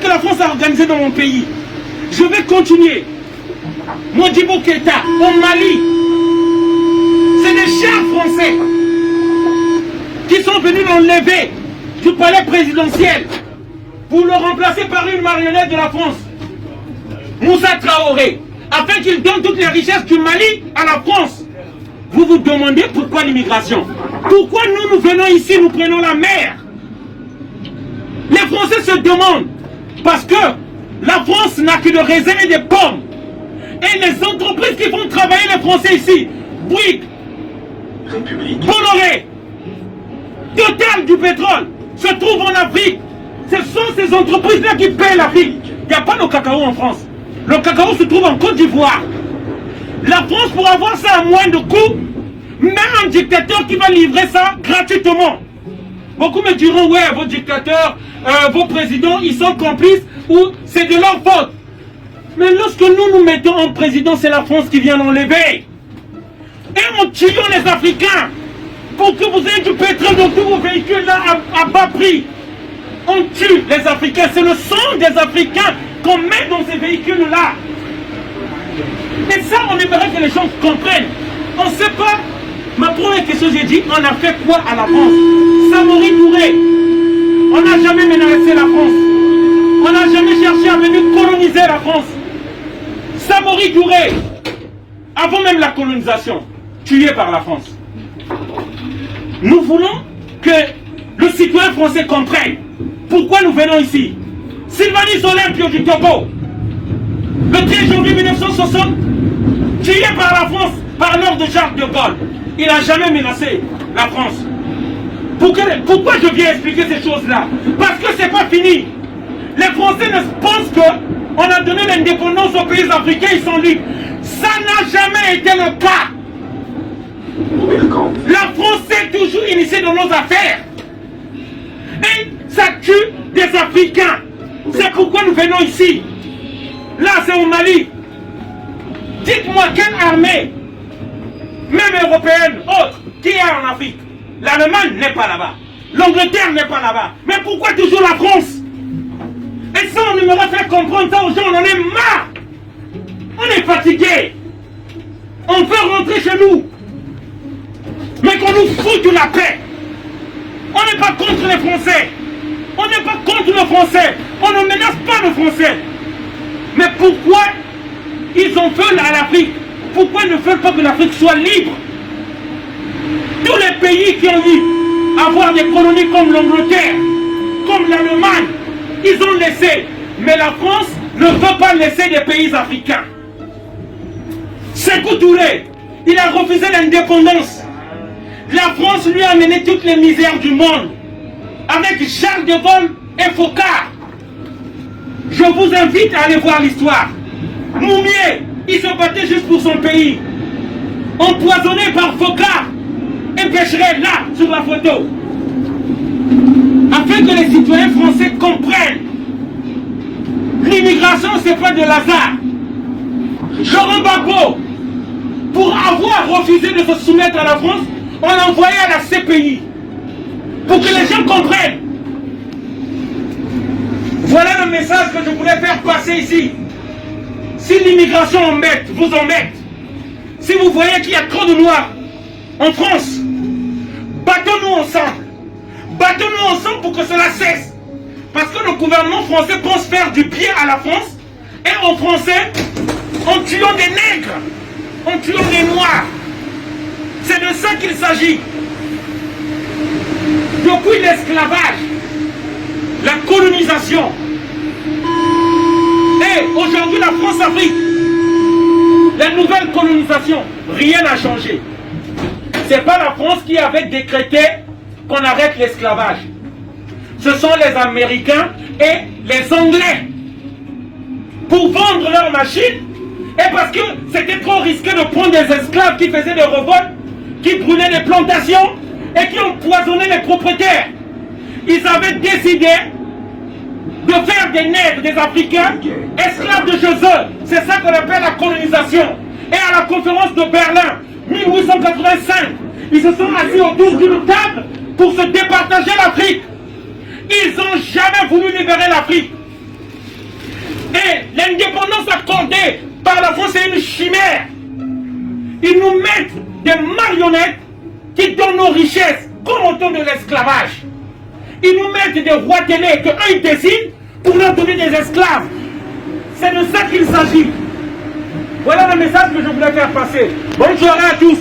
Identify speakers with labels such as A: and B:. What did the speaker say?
A: que la France a organisé dans mon pays. Je vais continuer. Modibo Keïta, au Mali, c'est des chers français qui sont venus l'enlever du palais présidentiel pour le remplacer par une marionnette de la France, Moussa Traoré, afin qu'il donne toutes les richesses du Mali à la France. Vous vous demandez pourquoi l'immigration? Pourquoi nous venons ici, nous prenons la mer? Les Français se demandent, parce que la France n'a que de raisin et des pommes. Et les entreprises qui font travailler les Français ici, Bouygues, Bolloré, Total du pétrole, se trouvent en Afrique. Ce sont ces entreprises-là qui paient l'Afrique. Il n'y a pas de cacao en France. Le cacao se trouve en Côte d'Ivoire. La France, pour avoir ça à moins de coût, met un dictateur qui va livrer ça gratuitement. Beaucoup me diront, ouais, vos dictateurs, vos présidents, ils sont complices ou c'est de leur faute. Mais lorsque nous mettons en président, c'est la France qui vient l'enlever. Et en tuant les Africains, pour que vous ayez du pétrole dans tous vos véhicules là à bas prix. On tue les Africains, c'est le sang des Africains qu'on met dans ces véhicules là. Et ça, on aimerait que les gens comprennent. On ne sait pas. Ma première question, j'ai dit, on a fait quoi à la France? Samori Touré, on n'a jamais menacé la France. On n'a jamais cherché à venir coloniser la France. Samori Touré, avant même la colonisation, tué par la France. Nous voulons que le citoyen français comprenne pourquoi nous venons ici. Sylvanus Olympio du Togo, le 13 janvier 1960, tué par la France, par l'ordre de Charles de Gaulle. Il n'a jamais menacé la France. Pourquoi je viens expliquer ces choses-là? Parce que c'est pas fini. Les Français pensent qu'on a donné l'indépendance aux pays africains, ils sont libres. Ça n'a jamais été le cas. La France s'est toujours initiée dans nos affaires. Et ça tue des Africains. C'est pourquoi nous venons ici. Là, c'est au Mali. Dites-moi quelle armée, même européenne, autre, qui est en Afrique? L'Allemagne n'est pas là-bas. L'Angleterre n'est pas là-bas. Mais pourquoi toujours la France? Et ça, on aimerait faire comprendre ça aux gens. On en est marre. On est fatigué. On veut rentrer chez nous. Mais qu'on nous foute de la paix. On n'est pas contre les Français. On n'est pas contre le Français. On ne menace pas le Français. Mais pourquoi ils en veulent à l'Afrique? Pourquoi ils ne veulent pas que l'Afrique soit libre? Tous les pays qui ont eu à avoir des colonies comme l'Angleterre, comme l'Allemagne, ils ont laissé. Mais la France ne veut pas laisser des pays africains. Sékou Touré, il a refusé l'indépendance. La France lui a amené toutes les misères du monde. Avec Charles de Gaulle et Focard. Je vous invite à aller voir l'histoire. Moumier, il se battait juste pour son pays. Empoisonné par Focard et Pécheret, là, sur la photo. Afin que les citoyens français comprennent. L'immigration, c'est pas de hasard. Laurent Gbagbo, pour avoir refusé de se soumettre à la France, on l'a envoyé à la CPI. Pour que les gens comprennent. Voilà le message que je voulais faire passer ici. Si l'immigration vous embête, si vous voyez qu'il y a trop de Noirs en France, battons-nous ensemble. Battons-nous ensemble pour que cela cesse. Parce que le gouvernement français pense faire du bien à la France et aux Français en tuant des nègres, en tuant des Noirs. C'est de ça qu'il s'agit. Depuis l'esclavage, la colonisation, et aujourd'hui la France-Afrique, la nouvelle colonisation, rien n'a changé. C'est pas la France qui avait décrété qu'on arrête l'esclavage. Ce sont les Américains et les Anglais. Pour vendre leurs machines, et parce que c'était trop risqué de prendre des esclaves qui faisaient des révoltes, qui brûlaient les plantations et qui empoisonnaient les propriétaires. Ils avaient décidé de faire des nègres, des Africains, esclaves de chez eux. C'est ça qu'on appelle la colonisation. Et à la conférence de Berlin, 1885, ils se sont assis autour d'une table pour se départager l'Afrique. Ils n'ont jamais voulu libérer l'Afrique. Et l'indépendance accordée par la France est une chimère. Ils nous mettent des marionnettes qui donnent nos richesses, comme au temps de l'esclavage. Ils nous mettent des rois télé qu'eux ils décident pour leur donner des esclaves. C'est de ça qu'il s'agit. Voilà le message que je voulais faire passer. Bonne soirée à tous.